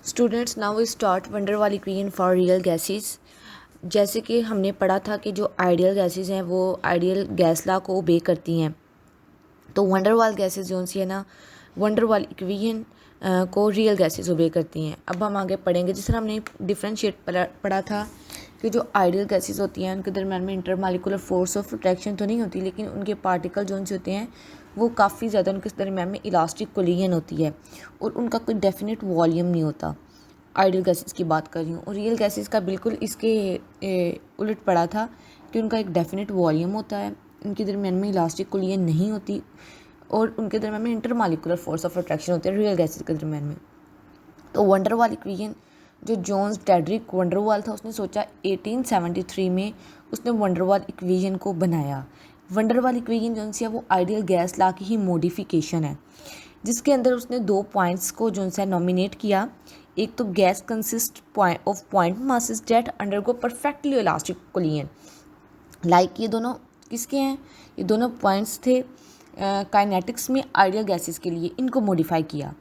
Students now we start van der Waal equation for real gases. जैसे कि हमने पढ़ा था कि जो आइडियल गैसेस हैं वो आइडियल गैस लॉ को ओबे करती हैं। तो वंडर वाल गैसेस जो सी है ना, वंडर वाल इक्वेशन को रियल गैसेस ओबे करती हैं। अब हम आगे पढ़ेंगे। जिस तरह हमने डिफरेंशिएट पढ़ा था कि जो आइडियल गैसेस होती हैं उनके दरम्यान में इंटरमॉलिक्यूलर फोर्स ऑफ अट्रैक्शन तो नहीं होती, लेकिन उनके पार्टिकल जो से होते हैं वो काफ़ी ज़्यादा उनके दरम्यान में इलास्टिक कोलिजन होती है और उनका कोई डेफिनेट वॉल्यूम नहीं होता। आइडियल गैसेस की बात कर रही हूँ। और रियल गैसेस का बिल्कुल इसके उलट पड़ा था कि उनका एक डेफिनेट वॉल्यूम होता है, उनके दरम्यान में इलास्टिक कोलिजन नहीं होती और उनके दरम्यान में इंटरमॉलिक्यूलर फोर्स ऑफ अट्रैक्शन होते हैं रियल गैसेस के दरम्यान में। तो वंडर वाल इक्वेशन जो जोन्स डेड्रिक वंडरवाल था उसने सोचा 1873 में उसने वंडरवाल इक्वेशन को बनाया। वंडरवाल इक्वेशन जो है वो आइडियल गैस लॉ की ही मॉडिफिकेशन है, जिसके अंदर उसने दो पॉइंट्स को जो है नॉमिनेट किया। एक तो gas consist of point masses that undergo perfectly elastic collision. Like ये दोनों किसके हैं? ये दोनों पॉइंट्स थे काइनेटिक्स में आइडियल गैसेस के लिए। इनको मॉडिफाई किया।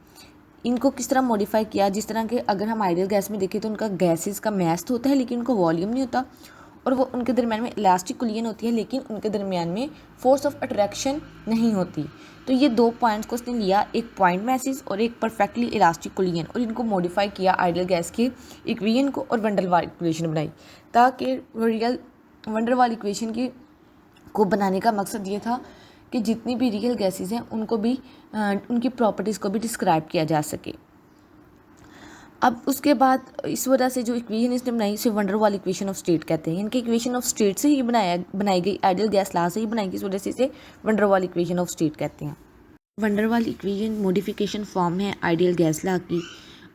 इनको किस तरह मॉडिफाई किया? जिस तरह के अगर हम आइडियल गैस में देखें तो उनका गैसेस का मैस तो होता है लेकिन उनको वॉल्यूम नहीं होता, और वो उनके दरम्यान में इलास्टिक कोलिजन होती है लेकिन उनके दरम्यान में फोर्स ऑफ अट्रैक्शन नहीं होती। तो ये दो पॉइंट्स को उसने लिया, एक पॉइंट मैसेज और एक परफेक्टली इलास्टिक कोलिजन, और इनको मॉडिफाई किया आइडियल गैस के इक्वेशन को और वंडर वाल इक्वेशन बनाई, ताकि रियल वंडर वाल इक्वेशन की को बनाने का मकसद ये था कि जितनी भी रियल गैसेस हैं उनको भी उनकी प्रॉपर्टीज़ को भी डिस्क्राइब किया जा सके। अब उसके बाद इस वजह से जो इक्वेशन इसने बनाई इसे wonder Waal equation of state कहते हैं। इनके इक्वेशन ऑफ स्टेट से ही बनाई गई, आइडियल गैस लॉ से ही बनाई गई, इस वजह से इसे wonder Waal equation of state कहते हैं। Van der Waal equation modification form है आइडियल गैस लॉ की।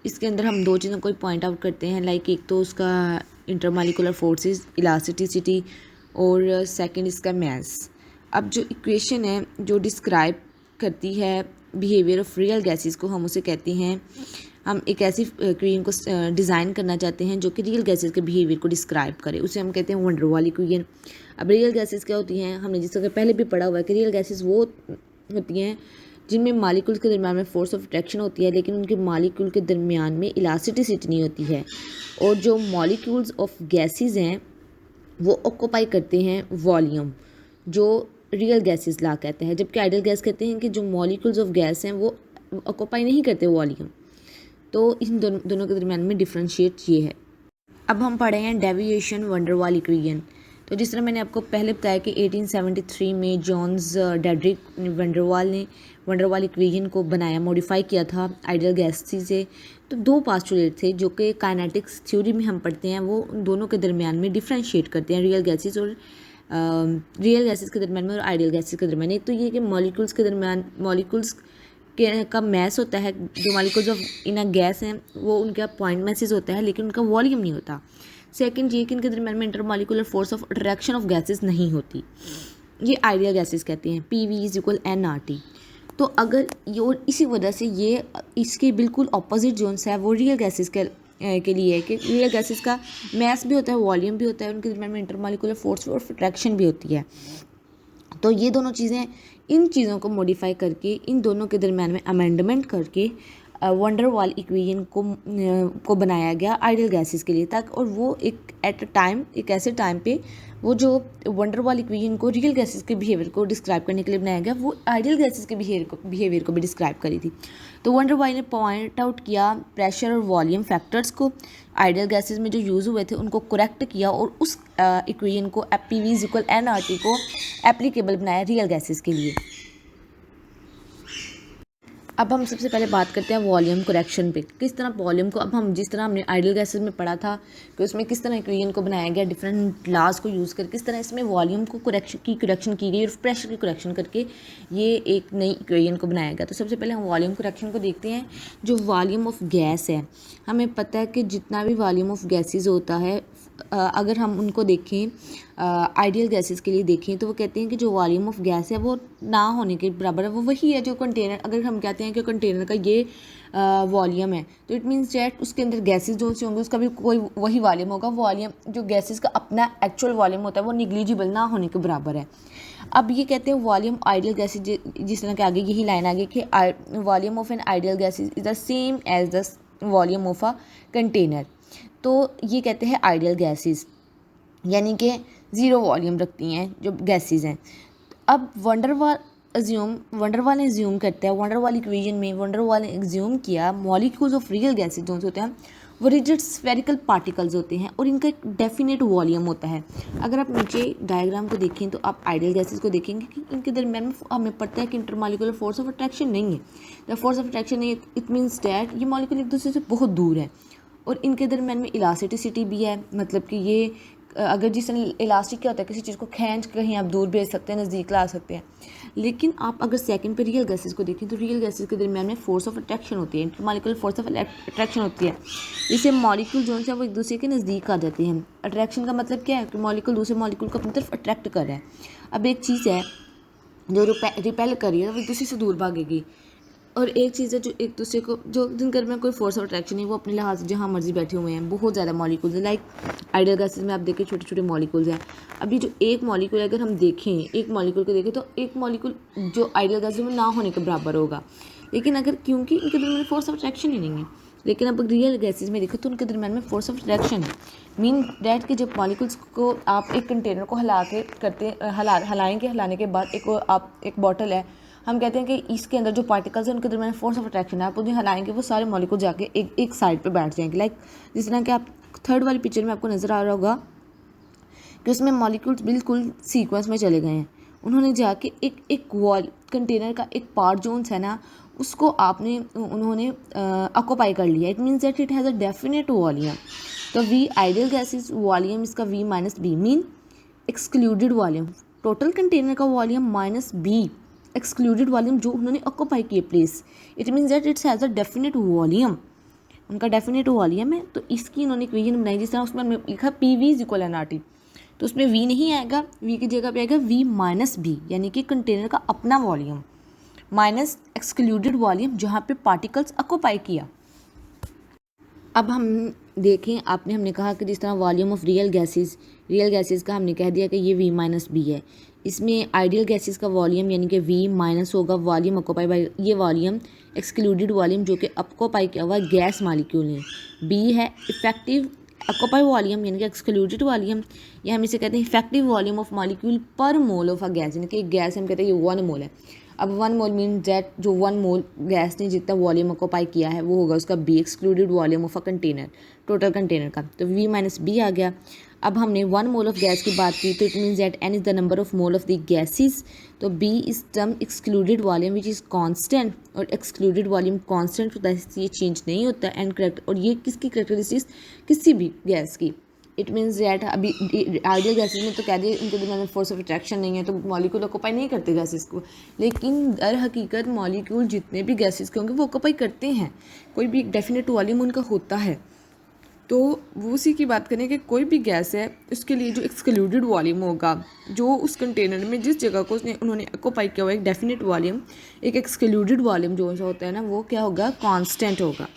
इसके अंदर हम दो चीज़ों को पॉइंट आउट करते हैं, लाइक एक तो उसका इंटरमॉलिक्यूलर फोर्सेस इलास्टिसिटी और सेकंड इसका मैस। अब जो इक्वेशन है जो डिस्क्राइब करती है बिहेवियर ऑफ रियल गैसेस को, हम उसे कहते हैं, हम एक ऐसी इक्वेशन को डिज़ाइन करना चाहते हैं जो कि रियल गैसेस के बिहेवियर को डिस्क्राइब करे, उसे हम कहते हैं वंडर वाल इक्वेशन। अब रियल गैसेस क्या होती हैं? हमने जिस तरह पहले भी पढ़ा हुआ है कि रियल गैसेस वो होती हैं जिनमें मॉलिक्यूल के दरम्यान में फोर्स ऑफ अट्रैक्शन होती है लेकिन उनके मॉलिक्यूल के दरम्यान में इलास्टिसिटी नहीं होती है, और जो मॉलिक्यूल्स ऑफ गैसेस हैं वो ऑक्यूपाई करते हैं वॉल्यूम, जो रियल गैसेस लॉ कहते हैं। जबकि आइडियल गैस कहते हैं कि जो मॉलिक्यूल्स ऑफ गैस हैं वो ऑक्यूपाई नहीं करते वॉल्यूम। तो इन दोनों के दरम्यान में डिफरेंशिएट ये है। अब हम पढ़े हैं डेविएशन वंडर वाल इक्वेशन। तो जिस तरह मैंने आपको पहले बताया कि 1873 में जॉन्स डेड्रिक वंडरवाल ने वंडर वाल इक्वेशन को बनाया, मॉडिफाई किया था आइडियल गैस से। तो दो पास्टुलेट थे जो कि काइनेटिक्स थ्योरी में हम पढ़ते हैं, वो उन दोनों के दरम्यान में डिफरेंशिएट करते हैं, रियल गैसेस और रियल गैसेस के दरम्यान में और आइडियल गैसेस के दरम्यान। एक तो ये कि मॉलिक्यूल्स के दरम्यान मॉलिक्यूल्स का मैस होता है, जो molecules of in a gas हैं वो उनका पॉइंट मैसेज होता है लेकिन उनका वॉल्यूम नहीं होता। सेकंड ये कि इनके दरम्यान में intermolecular force of attraction of gases नहीं होती। ये आइडियल गैसेस कहते हैं, PV = NRT। तो अगर ये, और इसी वजह से ये इसके बिल्कुल ऑपोजिट जोन्स है वो रियल गैसेस के लिए है कि रियल गैसेस का मैस भी होता है, वॉल्यूम भी होता है, उनके दरम्यान में इंटरमॉलिक्यूलर फोर्स ऑफ अट्रैक्शन भी होती है। तो ये दोनों चीज़ें, इन चीज़ों को मॉडिफाई करके, इन दोनों के दरम्यान में अमेंडमेंट करके वंडर वाल इक्वेशन को बनाया गया आइडियल गैसेस के लिए, ताकि और वो एक ऐसे टाइम पे वो जो वंडर वाल इक्वेशन को रियल गैसेस के बिहेवियर को डिस्क्राइब करने के लिए बनाया गया, वो आइडियल गैसेस के बिहेवियर को भी डिस्क्राइब करी थी। तो वंडर वाल ने पॉइंट आउट किया प्रेशर और वॉल्यूम फैक्टर्स को आइडियल गैसेस में जो यूज़ हुए थे उनको करेक्ट किया और उस इक्वेशन को PV = NRT को एप्लीकेबल बनाया रियल गैसेस के लिए। अब हम सबसे पहले बात करते हैं वॉल्यूम करेक्शन पे। किस तरह वॉल्यूम को, अब हम जिस तरह हमने आइडियल गैसेस में पढ़ा था कि उसमें किस तरह इक्वेशन को बनाया गया डिफरेंट लॉज को यूज़ कर, किस तरह इसमें वॉल्यूम को करेक्शन की गई और प्रेशर की करेक्शन करके ये एक नई इक्वेशन को बनाया गया। तो सबसे पहले हम वॉल्यूम करेक्शन को देखते हैं। जो वॉल्यूम ऑफ गैस है, हमें पता है कि जितना भी वॉल्यूम ऑफ गैसेज होता है, अगर हम उनको देखें आइडियल गैसेस के लिए देखें तो वो कहते हैं कि जो वॉल्यूम ऑफ गैस है वो ना होने के बराबर है, वो वही है जो कंटेनर, अगर हम कहते हैं कि कंटेनर का ये वॉल्यूम है तो इट मीन्स डेट उसके अंदर गैसेस जो से होंगे उसका भी कोई वही वॉल्यूम होगा। वॉल्यूम जो गैसेस का अपना एक्चुअल वॉल्यूम होता है वो निग्लिजिबल ना होने के बराबर है। अब ये कहते हैं वॉल्यूम आइडियल गैसेज, जिस तरह के आगे यही लाइन आ गई कि volume of an ideal gases is the same as the volume of a container. तो ये कहते हैं आइडियल गैसेस, यानी कि ज़ीरो वॉल्यूम रखती हैं जो गैसेस हैं। अब वंडरवाल ने एज्यूम करता है, वंडरवाल इक्वेशन में वंडरवाल ने एज्यूम किया मॉलिक्यूल्स ऑफ रियल गैसेस जो होते हैं वो रिजिड स्फेरिकल पार्टिकल्स होते हैं और इनका एक डेफिनेट वॉल्यूम होता है। अगर आप नीचे डायग्राम को देखें तो आप आइडियल गैसेस को देखेंगे कि इनके दरमियान में हमें पता है कि इंटरमॉलिक्यूलर फोर्स ऑफ अट्रैक्शन नहीं है। जब फोर्स ऑफ अट्रैक्शन नहीं है इट मीन्स डैट ये मॉलिक्यूल एक दूसरे से बहुत दूर है और इनके दरमियान में इलास्टिसिटी भी है, मतलब कि ये अगर जिस इलास्टिक क्या होता है, किसी चीज़ को खींच कहीं आप दूर भेज सकते हैं, नज़दीक ला सकते हैं। लेकिन आप अगर सेकंड पे रियल गैसेस को देखें तो रियल गैसेस के दरमियान में फोर्स ऑफ अट्रैक्शन होती है, इंटरमॉलिक्यूलर फोर्स ऑफ अट्रैक्शन होती है। इससे मॉलिक्यूल जो है वो एक दूसरे के नज़दीक आ जाते हैं। अट्रैक्शन का मतलब क्या है कि मॉलिक्यूल दूसरे मॉलिक्यूल को अपनी तरफ अट्रैक्ट कर रहा है। अब एक चीज़ है जो रिपेल कर रही है वो एक दूसरे से दूर भागेगी, और एक चीज़ है जो एक दूसरे को जो जिनके में कोई फोर्स ऑफ अट्रैक्शन नहीं, वो अपने लिहाज से जहाँ मर्जी बैठे हुए हैं। बहुत ज़्यादा मॉलिक्यूल्स हैं, लाइक आइडियल गैसेस में आप देखें छोटे छोटे मॉलिक्यूल्स हैं। अभी जो एक मॉलिक्यूल अगर हम देखें, एक मॉलिक्यूल को देखें तो एक मॉलिक्यूल जो आइडियल गैसेस में ना होने के बराबर होगा, लेकिन अगर क्योंकि इनके दरमियान फोर्स ऑफ अट्रैक्शन ही नहीं है। लेकिन अब रियल गैसेस में देखो तो उनके दरमियान में फोर्स ऑफ अट्रैक्शन है। मीन डैट कि जब मॉलिक्यूल्स को आप एक कंटेनर को हिला के करते हिलाएंगे, हिलाने के बाद एक बॉटल है, हम कहते हैं कि इसके अंदर जो पार्टिकल्स हैं उनके दरमियान फोर्स ऑफ अट्रैक्शन है। आप उन्हें हिलाएंगे वो सारे मॉलिक्यूल जाके एक साइड पे बैठ जाएंगे। लाइक जिस तरह कि आप थर्ड वाली पिक्चर में आपको नज़र आ रहा होगा कि उसमें मॉलिक्यूल्स बिल्कुल सीक्वेंस में चले गए हैं। उन्होंने जाके एक वॉल कंटेनर का एक पार्ट जो है ना उसको उन्होंने ऑक्यूपाई कर लिया। It means that it has a definite volume. तो वी आइडियल गैसेस वॉल्यूम इसका V minus B mean excluded volume, total container का volume minus B excluded volume जो उन्होंने ऑक्यूपाई किए place. It means that it's has a definite volume, उनका definite volume है। तो इसकी इन्होंने इक्वेशन बनाई जिस तरह उसमें लिखा PV is equal n RT, तो उसमें V नहीं आएगा, V की जगह पे आएगा V माइनस बी, यानी कि कंटेनर का अपना वॉल्यूम माइनस एक्सक्लूडेड वॉल्यूम जहाँ पे पार्टिकल्स ऑक्यूपाई किया। अब हम देखें हमने कहा कि जिस तरह वॉल्यूम ऑफ रियल गैसेस का हमने कह दिया कि ये V माइनस बी है। इसमें आइडियल गैसेस का वॉल्यूम यानी कि V माइनस होगा वॉल्यूम ऑक्यूपाई बाय, ये वॉल्यूम एक्सक्लूडेड वॉल्यूम जो कि ऑक्यूपाई किया हुआ गैस मॉलिक्यूल है। B है इफेक्टिव ऑक्यूपाई वॉल्यूम यानी कि एक्सक्लूडेड वॉल्यूम, या हम इसे कहते हैं इफेक्टिव वॉल्यूम ऑफ मॉलिक्यूल पर मोल ऑफ अ गैस, यानी कि गैस हम कहते हैं ये 1 मोल है। अब 1 मोल मीन दैट जो 1 मोल गैस ने जितना वॉल्यूम ऑक्यूपाई किया है वो होगा उसका B excluded volume of a container, total container का। तो V माइनस बी आ गया। अब हमने 1 मोल ऑफ गैस की बात की तो it means that N is the number of mole of the gases. तो B is term excluded volume which is constant, और एक्सक्लूडेड वॉल्यूम कांस्टेंट होता है, ये चेंज नहीं होता एंड करेक्ट। और ये किसकी करेक्टरिस्टिक्स, किसी भी गैस की। इट मीन्स दैट अभी आइडियल गैसेस में तो कह दिए इनके दरमियान फोर्स ऑफ अट्रैक्शन नहीं है तो मॉलिक्यूल ऑक्यूपाई नहीं करते गैसेस को, लेकिन दर हकीकत मॉलिक्यूल जितने भी गैसेस के होंगे वो ऑक्यूपाई करते हैं, कोई भी एक डेफिनेट वॉल्यूम उनका होता है। तो वो उसी की बात करें कि कोई भी गैस है उसके लिए जो एक्सक्लूडेड वॉल्यूम होगा, जो उस कंटेनर में जिस जगह को उन्होंने ऑक्यूपाई किया हुआ एक डेफिनेट वॉल्यूम, एक एक्सक्लूडेड वॉल्यूम जो होता है ना वो क्या होगा, कांस्टेंट होगा।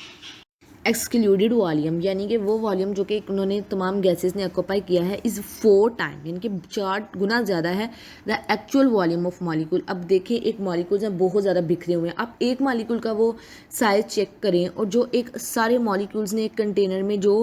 एक्सक्लूडेड वॉल्यूम यानी कि वो वॉल्यूम जो कि उन्होंने तमाम गैसेस ने ऑक्यूपाई किया है इज़ 4 टाइम, यानी कि 4 गुना ज़्यादा है the actual volume of molecule. अब देखिए एक मॉलिक्यूल में बहुत ज़्यादा बिखरे हुए हैं, आप एक मॉलिक्यूल का वो साइज चेक करें और जो एक सारे मॉलिक्यूल्स ने एक कंटेनर में जो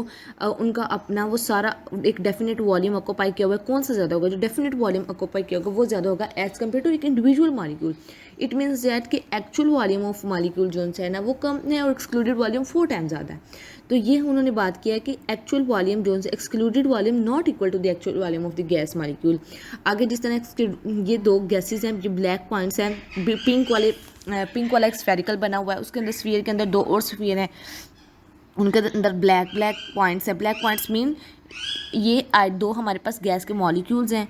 उनका अपना वो सारा एक डेफिनेट वॉल्यूम ऑक्यूपाई किया हुआ है, कौन सा ज़्यादा होगा, जो डेफिनेट वॉल्यूम ऑक्यूपाई किया होगा वो ज़्यादा होगा एज़ कम्पेयर टू एक individual molecule. It means that कि एक्चुअल वॉल्यूम ऑफ मॉलिक्यूल जो है ना वो कम है और एक्सक्लूडेड वॉल्यूम 4 टाइम ज़्यादा है। तो ये उन्होंने बात किया है कि एक्चुअल वॉल्यूम जो है excluded volume not equal to the actual volume of the gas molecule. आगे जिस तरह ये 2 गैसेज हैं, जो ब्लैक पॉइंट्स हैं, पिंक वाला एक स्फेरिकल बना हुआ है, उसके अंदर स्फीयर के अंदर 2 और स्फीयर हैं, उनके अंदर ब्लैक पॉइंट्स है। ब्लैक पॉइंट्स मीन ये 2 हमारे पास गैस के मॉलिक्यूल्स हैं,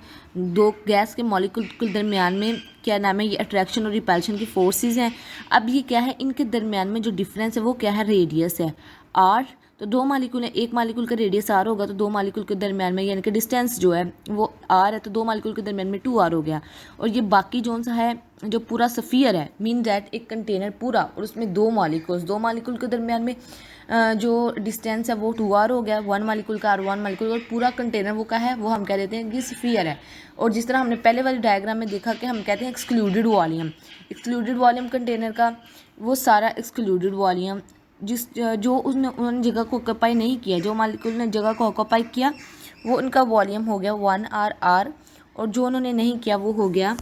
2 गैस के मॉलिक्यूल के दरमियान में क्या नाम है, ये अट्रैक्शन और रिपल्शन की फोर्सेस हैं। अब ये क्या है, इनके दरमियान में जो डिफरेंस है वो क्या है, रेडियस है R। तो 2 मॉलिक्यूल है, एक मॉलिक्यूल का रेडियस R होगा तो 2 मॉलिक्यूल के दरमियान में यानी कि डिस्टेंस जो है वो R है, तो 2 मॉलिक्यूल के दरमियान में 2R हो गया। और ये बाकी जौन सा है जो पूरा सफ़ियर है, मीन दैट एक कंटेनर पूरा और उसमें 2 मॉलिक्यूल के दरमियान में जो डिस्टेंस है वो 2R हो गया, 1 मॉलिक्यूल का R 1 मॉलिक्यूल, और पूरा कंटेनर वो का है वो हम कह देते हैं कि स्फीयर है। और जिस तरह हमने पहले वाली डायग्राम में देखा कि हम कहते हैं एक्सक्लूडेड वॉल्यूम कंटेनर का वो सारा एक्सक्लूडेड वॉल्यूम जो उन्होंने जगह को ऑक्यूपाई नहीं किया, जो मालिक्यूल ने जगह को ऑक्यूपाई किया वो उनका वॉल्यूम हो गया 1r, और जो उन्होंने नहीं किया वो हो गया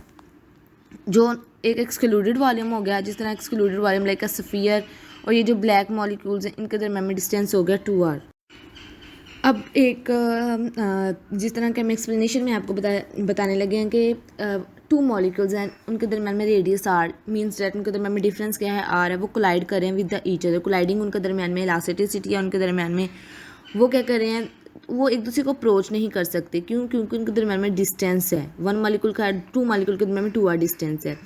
जो एक एक्सक्लूडेड वॉल्यूम हो गया। जिस तरह excluded volume like a sphere, और ये जो ब्लैक मॉलिक्यूल्स हैं इनके दरम्यान में डिस्टेंस हो गया 2r। अब एक जिस तरह के हम एक्सप्लेनेशन में आपको बताने लगे हैं कि 2 मॉलिक्यूल्स हैं, उनके दरम्यान में रेडियस r मीन्स दैट उनके दरम्यान में डिफरेंस क्या है, r है, वो कोलाइड कर रहे हैं with the each other. Colliding उनके दरम्यान में इलास्टिसिटी है उनके दरम्यान में, वो क्या कर रहे हैं, वो एक दूसरे को अप्रोच नहीं कर सकते। क्यों? क्योंकि उनके दरम्यान में डिस्टेंस है, 1 मॉलिक्यूल का 2 मॉलिक्यूल के दरम्यान में 2r डिस्टेंस है।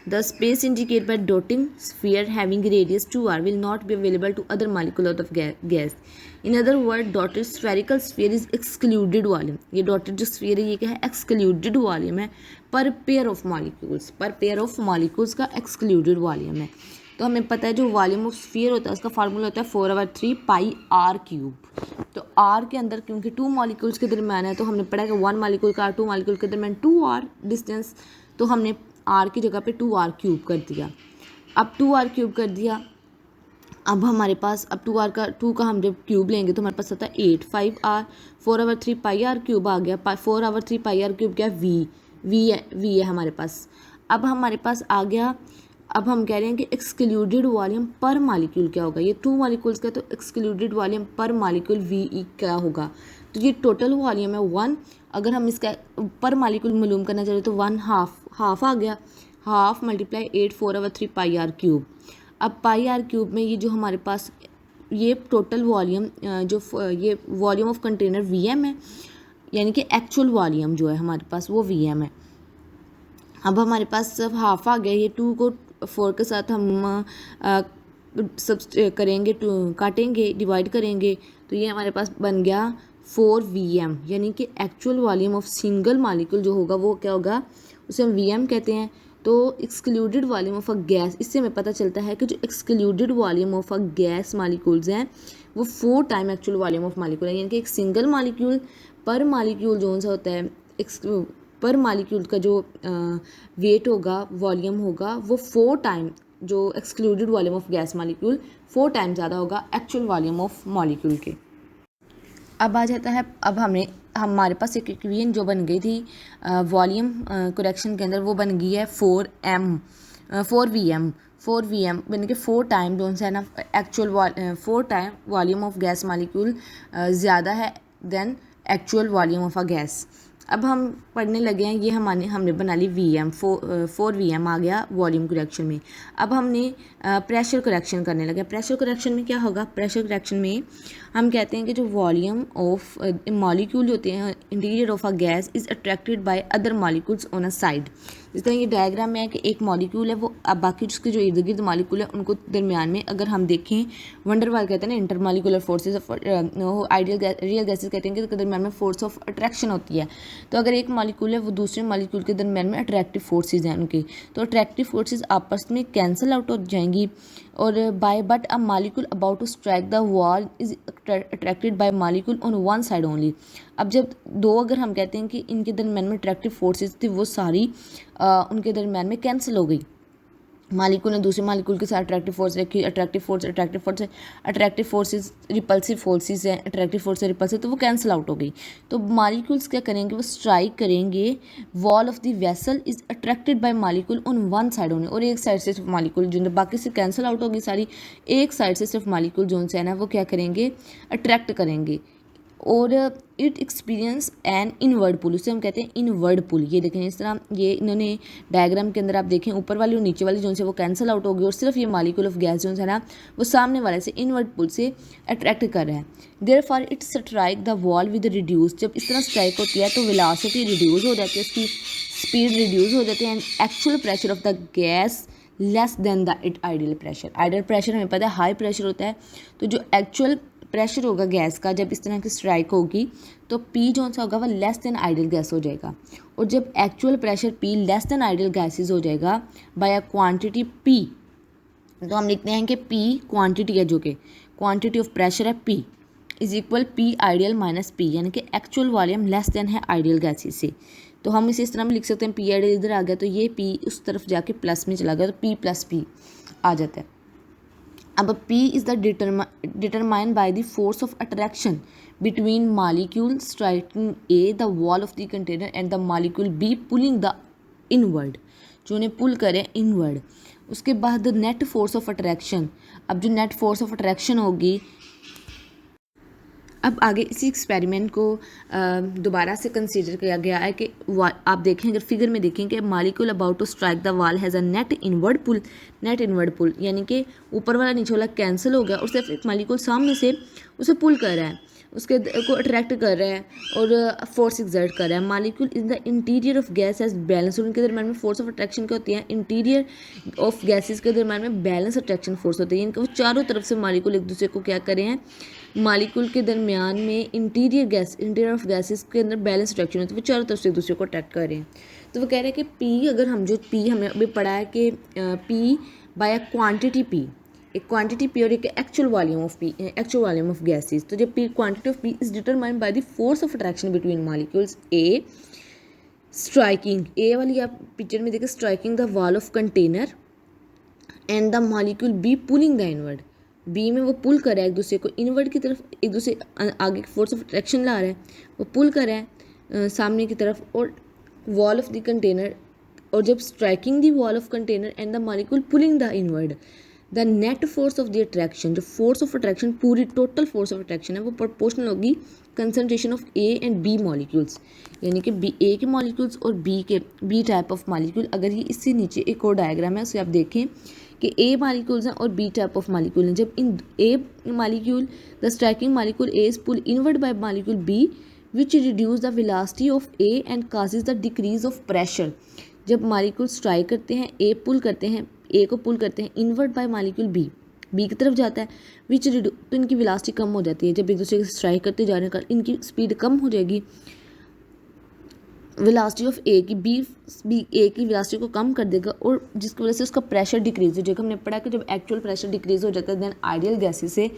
The space indicated by dotting sphere having radius 2r will not be available to other molecule out of gas. In other words, dotted spherical sphere is excluded volume. ये dotted जो sphere है ये क्या है, excluded volume है per pair of molecules, per pair of molecules का excluded volume है। तो हमें पता है जो वॉल्यूम ऑफ स्फीयर होता है उसका फार्मूला होता है 4/3 पाई r क्यूब। तो r के अंदर क्योंकि 2 मॉलिक्यूल्स के दरम्यान है तो हमने पढ़ा कि 1 मॉलिक्यूल का 2 मॉलिक्यूल के दरम्यान 2r डिस्टेंस, तो हमने r की जगह पे 2r क्यूब कर दिया। अब 2r क्यूब कर दिया, अब हमारे पास अब 2 का हम जब क्यूब लेंगे तो हमारे पास आता है 8 5r 4/3 पाई r क्यूब आ गया। 4/3 पाई r क्यूब क्या है, v है हमारे पास। अब हमारे पास आ गया, अब हम कह रहे हैं कि एक्सक्लूडेड वॉल्यूम पर मॉलिक्यूल क्या होगा, ये 2 मॉलिक्यूल्स का, तो एक्सक्लूडेड वॉल्यूम पर मॉलिक्यूल वी क्या होगा। तो ये टोटल वॉल्यूम है 1, अगर हम इसका पर मॉलिक्यूल मालूम करना चाहें तो 1 हाफ आ गया, हाफ मल्टीप्लाई 8 4/3 पाई r क्यूब। अब पाई r क्यूब में ये जो हमारे पास ये टोटल वॉल्यूम जो ये वॉल्यूम ऑफ कंटेनर Vm है, यानी कि एक्चुअल वॉल्यूम जो है हमारे पास वो Vm है। अब हमारे पास सब हाफ आ गया, ये 2 को 4 के साथ हम सब करेंगे, काटेंगे, डिवाइड करेंगे, तो ये हमारे पास बन गया 4Vm, यानी कि actual volume of single molecule जो होगा वो क्या होगा, उसे हम Vm कहते हैं। तो excluded volume of a gas, इससे हमें पता चलता है कि जो excluded volume of a gas molecules हैं वो 4 time actual volume of molecule है, यानी कि एक सिंगल मॉलिक्यूल पर मॉलिक्यूल जो सा होता है, पर मॉलिक्यूल का जो वेट होगा, वॉल्यूम होगा, वो 4 टाइम जो excluded volume of gas molecule 4 time ज़्यादा होगा एक्चुअल वॉल्यूम ऑफ मॉलिक्यूल के। अब आ जाता है, अब हमारे पास एक इक्वेशन जो बन गई थी वॉल्यूम करेक्शन के अंदर, वो बन गई है 4Vm यानी कि 4 टाइम जो है ना actual 4 time volume of gas molecule ज़्यादा है than actual volume of a gas. अब हम पढ़ने लगे हैं, ये हमने बना ली Vm 4Vm आ गया वॉल्यूम करेक्शन में। अब हमने प्रेशर करेक्शन करने लगे। प्रेशर करेक्शन में क्या होगा, प्रेशर करेक्शन में हम कहते हैं कि जो वॉल्यूम ऑफ मॉलिक्यूल होते हैं interior of a gas is attracted by other molecules on a side. जिस तरह ये डायग्राम में है कि एक मॉलिक्यूल है वो, अब बाकी उसके जो इर्द गिर्द मॉलिक्यूल है उनको दरमियान में अगर हम देखें, वंडरवाल कहते हैं ना inter molecular forces of ideal real gases कहते हैं कि उसके दरमियान में फोर्स ऑफ अट्रैक्शन होती है। तो अगर एक मॉलिक्यूल है वो दूसरे मॉलिक्यूल के दरमियान में अट्रैक्टिव फोर्सेज हैं उनके, तो अट्रैक्टिव फोर्सेज आपस में कैंसिल आउट हो जाएंगी, और but a molecule about to strike the wall is attracted by molecule on one side only. अब जब अगर हम कहते हैं कि इनके दरमियान में अट्रैक्टिव फोर्सेज थी वो सारी उनके दरमियान में कैंसिल हो गई। मॉलिक्यूल ने दूसरे मॉलिक्यूल के साथ अट्रैक्टिव फोर्स रखी, अट्रैक्टिव फोर्सेज रिपल्सिव फोर्सेज हैं, अट्रैक्टिव फोर्स है रिपल्सिव, तो वो कैंसिल आउट हो गई। तो मॉलिक्यूल्स क्या करेंगे, वो स्ट्राइक करेंगे, wall of the vessel is attracted by molecule on one side only, और एक साइड से सिर्फ मॉलिक्यूल जो बाकी से कैंसिल आउट होगी सारी, एक साइड से सिर्फ मॉलिक्यूल जो है ना वो क्या करेंगे, अट्रैक्ट करेंगे, और इट एक्सपीरियंस एन इनवर्ड पुल, उसे हम कहते हैं इनवर्ड पुल। ये देखें इस तरह, ये इन्होंने डायग्राम के अंदर आप देखें ऊपर वाली और नीचे वाली जो है वो कैंसिल आउट होगी, और सिर्फ ये मॉलिक्यूल ऑफ गैस जो है ना वो सामने वाले से इनवर्ड पुल से अट्रैक्ट कर रहे हैं। Therefore it strike the wall with reduce, जब इस तरह स्ट्राइक होती है तो वेलोसिटी रिड्यूस हो जाती है, उसकी स्पीड रिड्यूस हो जाती है, and actual pressure of the gas less than the it ideal pressure. Ideal pressure हमें पता है हाई प्रेशर होता है, तो जो एक्चुअल प्रेशर होगा गैस का जब इस तरह की स्ट्राइक होगी तो P जो सा होगा वह लेस देन आइडियल गैस हो जाएगा, और जब actual pressure P less than ideal gases हो जाएगा बाय अ क्वांटिटी P, तो हम लिखते हैं कि P क्वांटिटी है, जो कि क्वांटिटी ऑफ प्रेशर है P is equal P ideal minus P, यानी कि एक्चुअल वॉल्यूम लेस देन है आइडियल गैसेज से। तो हम इसे इस तरह में लिख सकते हैं, P आइडियल इधर आ गया तो ये P उस तरफ जाके प्लस में चला गया तो P प्लस P आ जाता है। अब P is the determined by the force of attraction between molecule striking A the wall of the container and the molecule B pulling the inward, जो उन्हें पुल करें इनवर्ड। उसके बाद नेट फोर्स ऑफ अट्रैक्शन, अब जो नेट फोर्स ऑफ अट्रैक्शन होगी, अब आगे इसी एक्सपेरिमेंट को दोबारा से कंसीडर किया गया है कि आप देखें, अगर फिगर में देखें कि molecule about to strike the wall has a net inward pull, यानी कि ऊपर वाला नीचे वाला कैंसिल हो गया और सिर्फ एक मालिक्यूल सामने से उसे पुल कर रहा है, उसके को अट्रैक्ट कर रहा है और फोर्स एक्सर्ट कर रहा है। Molecule in the interior of gas as balance, उनके दरम्यान में फोर्स ऑफ अट्रैक्शन क्या होती है, इंटीरियर ऑफ गैसेस के दरम्यान में बैलेंस अट्रैक्शन फोर्स होती है, इनके वो चारों तरफ से मालिक्यूल एक दूसरे को क्या कर रहे हैं, मालिक्यूल के दरमियान में इंटीरियर ऑफ गैसेस के अंदर बैलेंस अट्रैक्शन होती है, वो चारों तरफ से एक दूसरे को अट्रैक्ट कर रहे हैं। तो वो कह रहे हैं कि पी, अगर हम जो पी हमने अभी पढ़ा है कि पी बाय क्वांटिटी पी, एक क्वांटिटी पी और एक एक्चुअल वॉल्यूम ऑफ गैसेस, तो जब P quantity of P is determined by the force of attraction between molecules A striking, A वाली आप पिक्चर में देखिए, striking the wall of container and the molecule B pulling the inward, B में वो पुल कर रहा है एक दूसरे को इनवर्ड की तरफ, एक दूसरे आगे फोर्स ऑफ अट्रैक्शन ला रहा है, वो पुल कर रहा है सामने की तरफ, और वॉल ऑफ द कंटेनर, और जब striking the wall of container and the molecule pulling the inward, the net force of the attraction, जो फोर्स ऑफ अट्रैक्शन पूरी टोटल फोर्स ऑफ अट्रैक्शन है वो प्रोपोर्शनल होगी concentration of A and B molecules, यानी कि B ए के molecules और B type of molecule. अगर ये इससे नीचे एक और डायग्राम है उसे आप देखें कि ए मॉलिक्यूल्स हैं और बी टाइप ऑफ मॉलिक्यूल हैं। जब in A molecule the striking molecule A is pull inward by molecule B which reduce the velocity of A and causes the decrease of pressure, जब molecule strike करते हैं, ए पुल करते हैं, ए को pull करते हैं inward by molecule B, B की तरफ जाता है, विच तो इनकी वेलोसिटी कम हो जाती है, जब एक दूसरे को स्ट्राइक करते जाने का इनकी स्पीड कम हो जाएगी, वेलोसिटी ऑफ ए की बी ए की वेलोसिटी को कम कर देगा और जिसकी वजह से उसका प्रेशर डिक्रीज हो जाएगा। हमने पढ़ा कि जब एक्चुअल प्रेशर डिक्रीज हो जाता है देन आइडियल गैसेस से,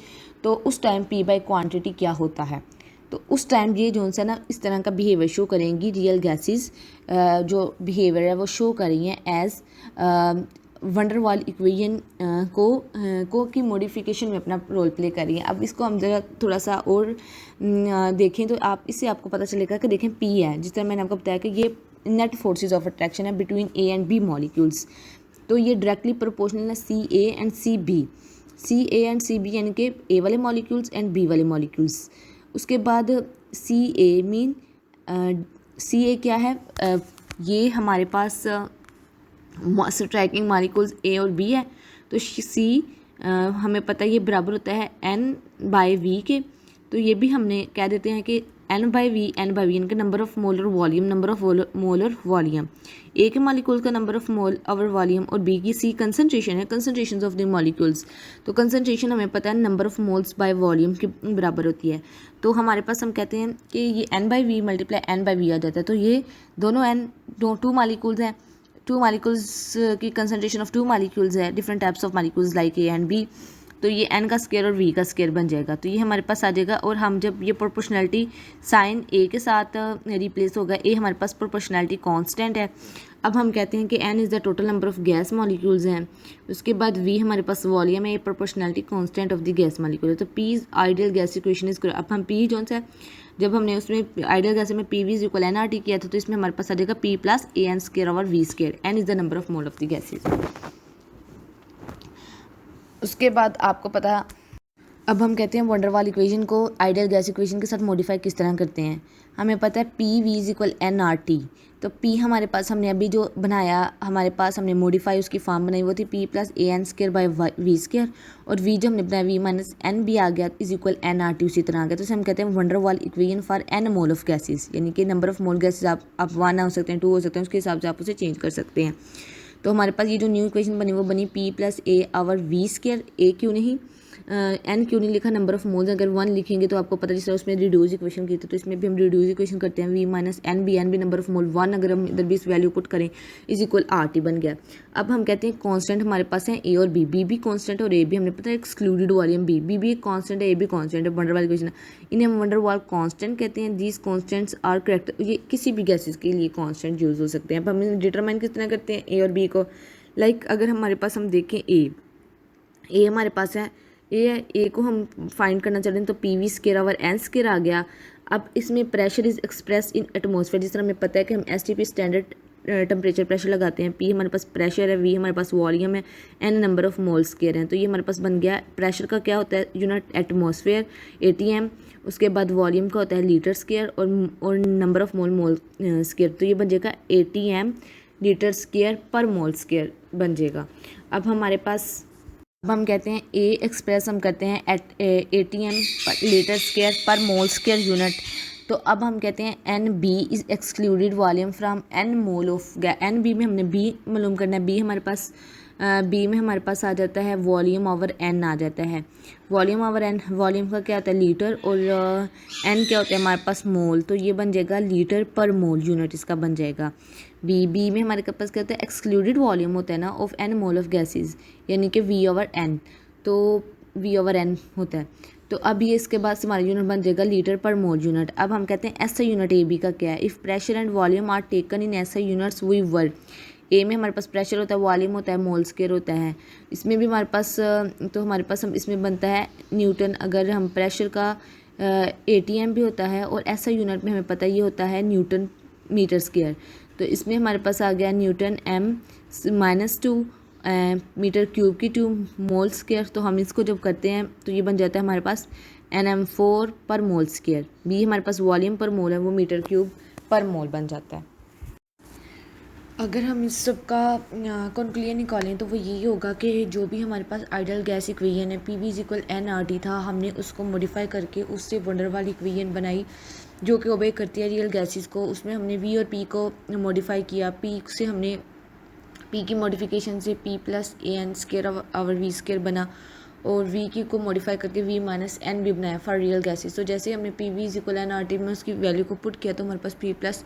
तो उस टाइम पी बाय क्वांटिटी क्या होता है, तो उस टाइम ये जो है ना इस तरह का बिहेवियर शो करेंगी, रियल गैसेस जो बिहेवियर है वो शो कर रही हैं एज वंडर वाल इक्वेशन को की मॉडिफिकेशन में अपना रोल प्ले कर रही है। अब इसको हम जरा थोड़ा सा और देखें तो आप इससे आपको पता चलेगा कि देखें पी है, जिस तरह मैंने आपको बताया कि ये नेट फोर्सेस ऑफ अट्रैक्शन है between A and B molecules, तो ये डायरेक्टली प्रोपोर्शनल है सी ए एंड सी बी, यानी कि ए वाले मॉलिक्यूल्स एंड बी वाले मॉलिक्यूल्स। उसके बाद सी ए मीन सी ए क्या है, ये हमारे पास स्ट्राइकिंग मॉलिक्यूल्स ए और बी है, तो सी हमें पता है ये बराबर होता है एन बाय वी के, तो ये भी हमने कह देते हैं कि एन बाई वी इनके नंबर ऑफ मोलर वॉल्यूम, ए के मॉलिक्यूल्स का number of mole over volume और बी की सी कंसनट्रेशन है, कंसनट्रेशन ऑफ द मॉलिक्यूल्स, तो कंसनट्रेशन हमें पता है number of moles by volume के बराबर होती है। तो हमारे पास हम कहते हैं कि ये n by V multiply n by V आ जाता है, तो ये दोनों टू मॉलिक्यूल्स हैं, टू मॉलिक्यूल्स की कंसनट्रेशन ऑफ टू मॉलिक्यूल्स है, different types of molecules like A and B, तो ये एन का स्केयर और वी का स्केयर बन जाएगा, तो ये हमारे पास आ जाएगा। और हम जब ये प्रोपोर्शनैलिटी साइन ए के साथ रिप्लेस होगा, ए हमारे पास प्रोपोर्शनैलिटी कांस्टेंट है, अब हम कहते हैं कि n is the total number of gas molecules हैं, उसके बाद वी हमारे पास वॉल्यूम है, ये proportionality constant of the gas molecule है, तो P is ideal gas equation is. अब हम पी जो सा जब हमने उसमें आइडियल गैस में P V is equal n R T किया था, तो इसमें हमारे पास आ जाएगा P plus a n square over V square, N is the number of mole of the gases. उसके बाद आपको पता, अब हम कहते हैं वंडर वाल इक्वेशन को आइडियल गैस इक्वेशन के साथ मॉडिफाई किस तरह करते हैं। हमें पता है P V is equal n R T, तो पी हमारे पास हमने अभी जो बनाया, हमारे पास हमने मॉडिफाई उसकी फॉर्म बनाई वो थी P plus a n square by V square, और वी जो हमने बनाया वी माइनस एन बी आ गया is equal n R T उसी तरह आ गया, तो इसे हम कहते हैं van der Waal equation for n mole of gases, यानी कि नंबर ऑफ मोल गैसेज आप 1 हो सकते हैं 2 हो सकते हैं, उसके हिसाब से आप उसे चेंज कर सकते हैं। तो हमारे पास ये जो न्यू इक्वेशन बनी वो बनी P plus A over V square, A क्यों नहीं एन क्यों नहीं लिखा, नंबर ऑफ मोल्स अगर 1 लिखेंगे तो आपको पता जिस तरह उसमें रिड्यूस इक्वेशन की थी, तो इसमें भी हम रिड्यूस इक्वेशन करते हैं V minus n b number of mole 1 अगर हम इधर भी इस वैल्यू पुट करें इज इक्वल आर टी बन गया। अब हम कहते हैं कांस्टेंट हमारे पास है ए और बी भी कांस्टेंट और ए भी हमने पता है एक्सक्लूडेड वॉल्यूम बी भी एक कांस्टेंट है, ए भी कांस्टेंट है, वंडर वाल इक्वेशन इन्हें हम वंडर वाल कांस्टेंट कहते हैं। दीज कांस्टेंट्स आर करेक्ट, ये किसी भी गैसेज के लिए कांस्टेंट यूज हो सकते हैं। अब हम डिटरमाइन किस तरह करते हैं ए और बी को, लाइक अगर हमारे पास हम देखें ए हमारे पास है, ए है, ए को हम फाइंड करना चाह रहे हैं तो P V square over n square आ गया। अब इसमें pressure is express in atmosphere, जिस तरह हमें पता है कि हम S T P standard temperature pressure लगाते हैं। पी हमारे पास प्रेशर है, वी हमारे पास वॉल्यूम है, n number of mole square हैं। तो ये हमारे पास बन गया प्रेशर का क्या होता है यूनिट एटमॉस्फेयर ATM, उसके बाद वॉल्यूम का होता है लीटर स्केयर और नंबर ऑफ मोल स्केयर। तो ये बन जाएगा ATM लीटर स्केयर पर मोल स्केयर बन जाएगा। अब हमारे पास अब हम कहते हैं ए एक्सप्रेस हम करते हैं एट ATM लीटर स्केयर पर मोल स्केयर यूनिट। तो अब हम कहते हैं NB is excluded volume from N mole of NB में हमने B मालूम करना है। B हमारे पास B में हमारे पास आ जाता है वॉल्यूम ओवर N आ जाता है। वॉल्यूम ओवर N, वॉल्यूम का क्या होता है लीटर और N क्या होता है हमारे पास मोल। तो ये बन जाएगा लीटर पर मोल यूनिट इसका बन जाएगा। B में हमारे पास क्या होता है एक्सक्लूडेड वॉल्यूम होता है ना of N mole of gases, यानी कि V ओवर N। तो V ओवर N होता है। तो अब ये इसके बाद से हमारा यूनिट बन जाएगा लीटर पर मोल यूनिट। अब हम कहते हैं SI यूनिट AB का क्या है। If pressure and volume are taken in SI units we word. A में हमारे पास प्रेशर होता है, वॉल्यूम होता है, मोल स्केयर होता है। इसमें भी हमारे पास तो हमारे पास हम इसमें बनता है न्यूटन। अगर हम प्रेशर का ATM भी होता है और SI यूनिट में हमें पता ये होता है न्यूटन मीटर स्केयर। तो इसमें हमारे पास आ गया न्यूटन M-2 मीटर क्यूब की 2 मोल स्केयर। तो हम इसको जब करते हैं तो ये बन जाता है हमारे पास NM4 पर मोल स्केयर। B हमारे पास वॉल्यूम पर मोल है, वो मीटर क्यूब पर मोल बन जाता है। अगर हम इस सब का कंक्लूजन निकालें तो वो यही होगा कि जो भी हमारे पास आइडियल गैस इक्वेशन है PV = nRT था, हमने उसको मॉडिफाई करके उससे वंडर वाल इक्वेशन बनाई जो कि ओबे करती है रियल गैसेस को। उसमें हमने V और P को मॉडिफाई किया। P से हमने P की मॉडिफिकेशन से P + AN square over V square बना और V की को मॉडिफाई करके V - N भी बनाया फॉर रियल गैसेस। तो जैसे हमने PV = nRT में उसकी वैल्यू को पुट किया तो हमारे पास P +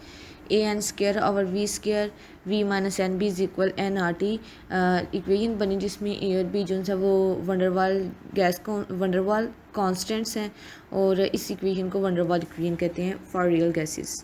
AN square over V square V - N B = nRT equation बनी, जिसमें A और B जो है वो वंडरवाल गैस को वंडरवाल कॉन्स्टेंट्स हैं और इस इक्वेशन को वंडरवाल इक्वेशन कहते हैं फॉर रियल गैसेस।